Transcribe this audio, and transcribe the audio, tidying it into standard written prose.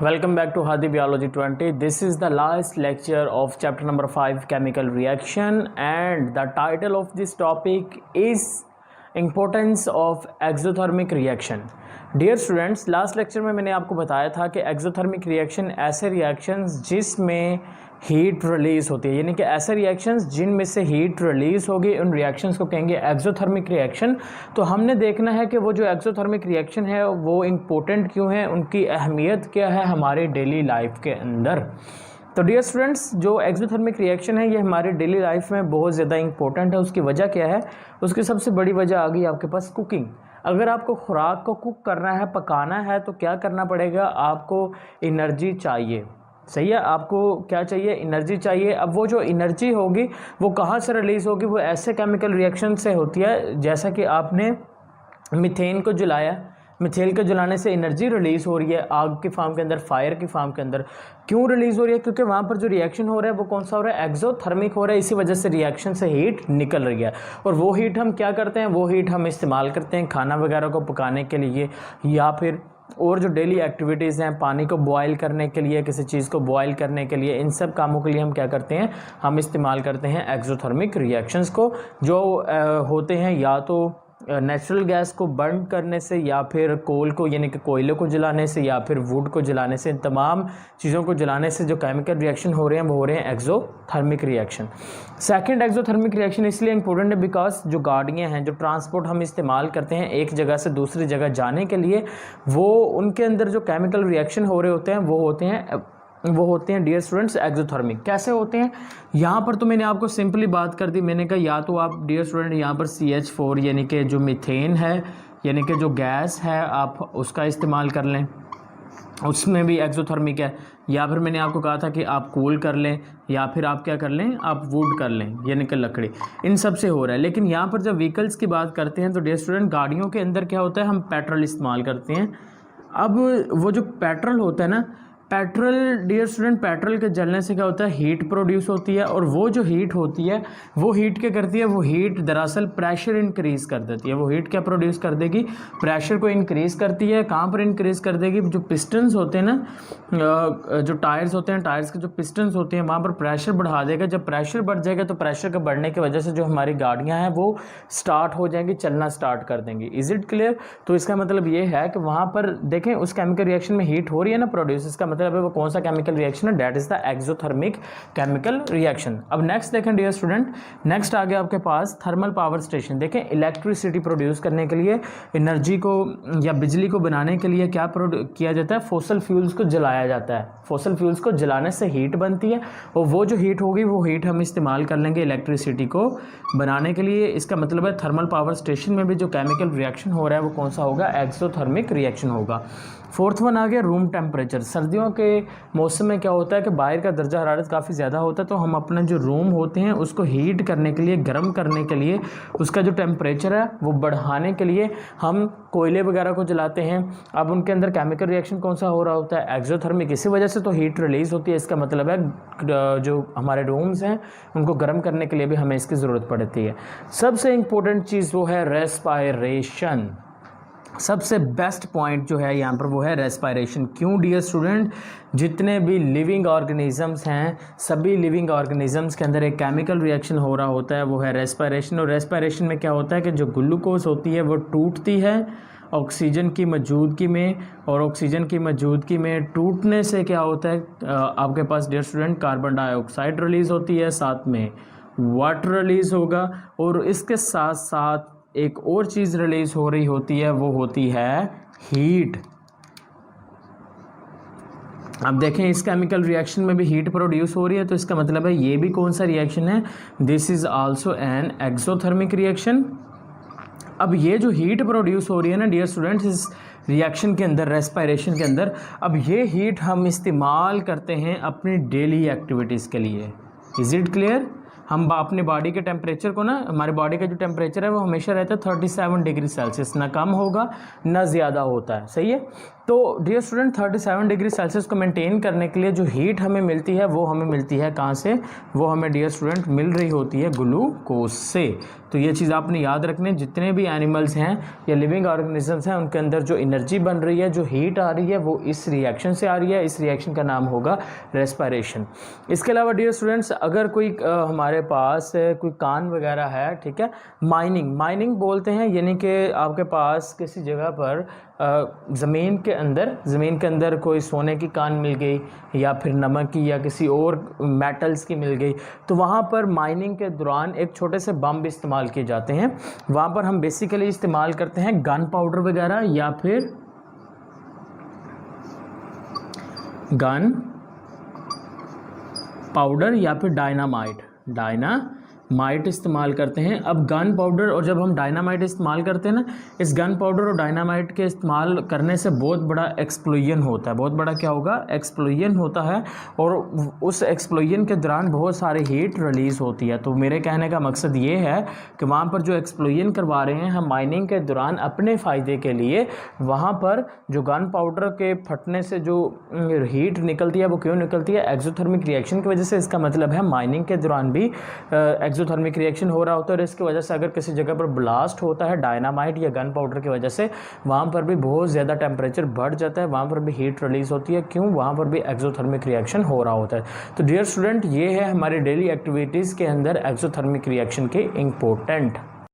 Welcome back to Hadi Biology 20. This is the last lecture of chapter number 5 chemical reaction, and the title of this topic is importance of exothermic reaction. Dear students, last lecture में मैंने आपको बताया था कि exothermic reaction ऐसे reactions जिसमें heat release होती है, यानी कि ऐसे रिएक्शंस जिनमें से हीट रिलीज़ होगी, उन रिएक्शंस को कहेंगे एक्सोथर्मिक रिएक्शन। तो हमने देखना है कि वो जो एक्सोथर्मिक रिएक्शन है वो इम्पोर्टेंट क्यों है, उनकी अहमियत क्या है हमारे डेली लाइफ के अंदर। तो डियर स्टूडेंट्स, जो एक्सोथर्मिक रिएक्शन है ये हमारे डेली लाइफ में बहुत ज़्यादा इंपॉर्टेंट है। उसकी वजह क्या है? उसकी सबसे बड़ी वजह आ गई आपके पास कुकिंग। अगर आपको खुराक को कुक करना है, पकाना है, तो क्या करना पड़ेगा? आपको एनर्जी चाहिए। सही है, आपको क्या चाहिए? एनर्जी चाहिए। अब वो जो एनर्जी होगी वो कहाँ से रिलीज़ होगी? वो ऐसे केमिकल रिएक्शन से होती है जैसा कि आपने मीथेन को जलाया, मिथेल के जलाने से एनर्जी रिलीज़ हो रही है आग की फार्म के अंदर, फायर की फार्म के अंदर। क्यों रिलीज़ हो रही है? क्योंकि वहाँ पर जो रिएक्शन हो रहा है वो कौन सा हो रहा है? एक्सोथर्मिक हो रहा है। इसी वजह से रिएक्शन से हीट निकल रही है, और वो हीट हम क्या करते हैं? वो हीट हम इस्तेमाल करते हैं खाना वगैरह को पकाने के लिए, या फिर और जो डेली एक्टिविटीज़ हैं, पानी को बॉयल करने के लिए, किसी चीज़ को बॉयल करने के लिए, इन सब कामों के लिए हम क्या करते हैं? हम इस्तेमाल करते हैं एक्सोथर्मिक रिएक्शंस को, जो होते हैं या तो नेचुरल गैस को बर्न करने से, या फिर कोल को यानी कि कोयले को जलाने से, या फिर वुड को जलाने से। इन तमाम चीज़ों को जलाने से जो केमिकल रिएक्शन हो रहे हैं वो हो रहे हैं exothermic reaction. Second exothermic reaction इसलिए इंपॉर्टेंट है बिकॉज जो गाड़ियाँ हैं, जो ट्रांसपोर्ट हम इस्तेमाल करते हैं एक जगह से दूसरी जगह जाने के लिए, वो उनके अंदर जो केमिकल रिएक्शन हो रहे होते हैं वो होते हैं डियर स्टूडेंट्स एक्सोथर्मिक। कैसे होते हैं? यहाँ पर तो मैंने आपको सिंपली बात कर दी। मैंने कहा या तो आप डियर स्टूडेंट यहाँ पर CH4 यानी कि जो मीथेन है, यानी कि जो गैस है, आप उसका इस्तेमाल कर लें, उसमें भी एक्सोथर्मिक है। या फिर मैंने आपको कहा था कि आप कोल कर लें, या फिर आप क्या कर लें? आप वुड कर लें, यानी कि लकड़ी। इन सब से हो रहा है। लेकिन यहाँ पर जब व्हीकल्स की बात करते हैं तो डियर स्टूडेंट गाड़ियों के अंदर क्या होता है? हम पेट्रोल इस्तेमाल करते हैं। अब वो जो पेट्रोल होता है ना, पेट्रोल डियर स्टूडेंट, पेट्रोल के जलने से क्या होता है? हीट प्रोड्यूस होती है, और वो जो हीट होती है वो हीट क्या करती है? वो हीट दरअसल प्रेशर इंक्रीज़ कर देती है। वो हीट क्या प्रोड्यूस कर देगी? प्रेशर को इंक्रीज़ करती है। कहाँ पर इंक्रीज़ कर देगी? जो पिस्टन्स होते हैं ना, जो टायर्स होते हैं, टायर्स के जो पिस्टन्स होते हैं वहाँ पर प्रेशर बढ़ा देगा। जब प्रेशर बढ़ जाएगा तो प्रेशर के बढ़ने की वजह से जो हमारी गाड़ियाँ हैं वो स्टार्ट हो जाएंगी, चलना स्टार्ट कर देंगी। Is it clear? तो इसका मतलब ये है कि वहाँ पर देखें उस केमिकल रिएक्शन में हीट हो रही है ना प्रोड्यूस, इसका मतलब है वो कौन सा केमिकल रिएक्शन है? That is the exothermic chemical reaction. अब नेक्स्ट देखें डियर स्टूडेंट, नेक्स्ट आ गया आपके पास थर्मल पावर स्टेशन। देखें इलेक्ट्रिसिटी प्रोड्यूस करने के लिए, एनर्जी को या बिजली को बनाने के लिए क्या किया जाता है? फॉसल फ्यूल्स को जलाया जाता है। फॉसल फ्यूल्स को जलाने से हीट बनती है, और वो जो हीट होगी वो हीट हम इस्तेमाल कर लेंगे इलेक्ट्रिसिटी को बनाने के लिए। इसका मतलब है थर्मल पावर स्टेशन में भी जो केमिकल रिएक्शन हो रहा है वो कौन सा होगा? एक्सोथर्मिक रिएक्शन होगा। फोर्थ वन आ गया रूम टेम्परेचर। सर्दियों के मौसम में क्या होता है कि बाहर का दर्जा हरारत काफ़ी ज़्यादा होता है, तो हम अपने जो रूम होते हैं उसको हीट करने के लिए, गर्म करने के लिए, उसका जो टेम्परेचर है वो बढ़ाने के लिए हम कोयले वगैरह को जलाते हैं। अब उनके अंदर केमिकल रिएक्शन कौन सा हो रहा होता है? एक्सोथर्मिक। इसी वजह से तो हीट रिलीज़ होती है। इसका मतलब है जो हमारे रूम्स हैं उनको गर्म करने के लिए भी हमें इसकी ज़रूरत पड़ती है। सबसे इम्पोर्टेंट चीज़ वो है रेस्पायरेशन। सबसे बेस्ट पॉइंट जो है यहाँ पर वो है रेस्पायरेशन। क्यों डियर स्टूडेंट? जितने भी लिविंग ऑर्गेनिजम्स हैं, सभी लिविंग ऑर्गेनिजम्स के अंदर एक केमिकल रिएक्शन हो रहा होता है, वो है रेस्पायरेशन। और रेस्पायरेशन में क्या होता है कि जो ग्लूकोज होती है वो टूटती है ऑक्सीजन की मौजूदगी में, और ऑक्सीजन की मौजूदगी में टूटने से क्या होता है? आपके पास dear student carbon dioxide release होती है, साथ में वाटर रिलीज़ होगा, और इसके साथ साथ एक और चीज़ रिलीज हो रही होती है, वो होती है हीट। अब देखें इस केमिकल रिएक्शन में भी हीट प्रोड्यूस हो रही है, तो इसका मतलब है ये भी कौन सा रिएक्शन है? This is also an exothermic reaction. अब ये जो हीट प्रोड्यूस हो रही है ना डियर स्टूडेंट्स इस रिएक्शन के अंदर, रेस्पायरेशन के अंदर, अब ये हीट हम इस्तेमाल करते हैं अपनी डेली एक्टिविटीज़ के लिए। Is it clear? हम अपने बॉडी के टेम्परेचर को ना, हमारे बॉडी का जो टेम्परेचर है वो हमेशा रहता है 37 डिग्री सेल्सियस, ना कम होगा ना ज़्यादा होता है। सही है? तो डियर स्टूडेंट 37 डिग्री सेल्सियस को मेंटेन करने के लिए जो हीट हमें मिलती है वो हमें मिलती है कहाँ से, वो हमें डियर स्टूडेंट मिल रही होती है ग्लूकोज से। तो ये चीज़ आपने याद रखनी है, जितने भी एनिमल्स हैं या लिविंग ऑर्गेनिजम्स हैं उनके अंदर जो एनर्जी बन रही है, जो हीट आ रही है, वो इस रिएक्शन से आ रही है। इस रिएक्शन का नाम होगा रेस्पिरेशन। इसके अलावा डियर स्टूडेंट्स अगर कोई हमारे पास कोई कान वगैरह है, ठीक है, माइनिंग बोलते हैं, यानी कि आपके पास किसी जगह पर ज़मीन के अंदर कोई सोने की कान मिल गई या फिर नमक की या किसी और मेटल्स की मिल गई, तो वहाँ पर माइनिंग के दौरान एक छोटे से बम इस्तेमाल किए जाते हैं। वहाँ पर हम बेसिकली इस्तेमाल करते हैं गन पाउडर वगैरह या फिर डायनामाइट इस्तेमाल करते हैं। अब गन पाउडर और जब हम डायनामाइट इस्तेमाल करते हैं ना, इस गन पाउडर और डायनामाइट के इस्तेमाल करने से बहुत बड़ा एक्सप्लोजन होता है। बहुत बड़ा क्या होगा, एक्सप्लोजन होता है, और उस एक्सप्लोजन के दौरान बहुत सारी हीट रिलीज़ होती है। तो मेरे कहने का मकसद ये है कि वहाँ पर जो एक्सप्लोजन करवा रहे हैं हम माइनिंग के दौरान अपने फ़ायदे के लिए, वहाँ पर जो गन पाउडर के फटने से जो हीट निकलती है वो क्यों निकलती है, एक्सोथर्मिक रिएक्शन की वजह से। इसका मतलब है माइनिंग के दौरान भी एक्सोथर्मिक रिएक्शन हो रहा होता है, और इसकी वजह से अगर किसी जगह पर ब्लास्ट होता है डायनामाइट या गन पाउडर की वजह से, वहाँ पर भी बहुत ज़्यादा टेम्परेचर बढ़ जाता है, वहाँ पर भी हीट रिलीज़ होती है। क्यों, वहाँ पर भी एक्सोथर्मिक रिएक्शन हो रहा होता है। तो डियर स्टूडेंट ये है हमारी डेली एक्टिविटीज़ के अंदर एक्सोथर्मिक रिएक्शन के इम्पोर्टेंट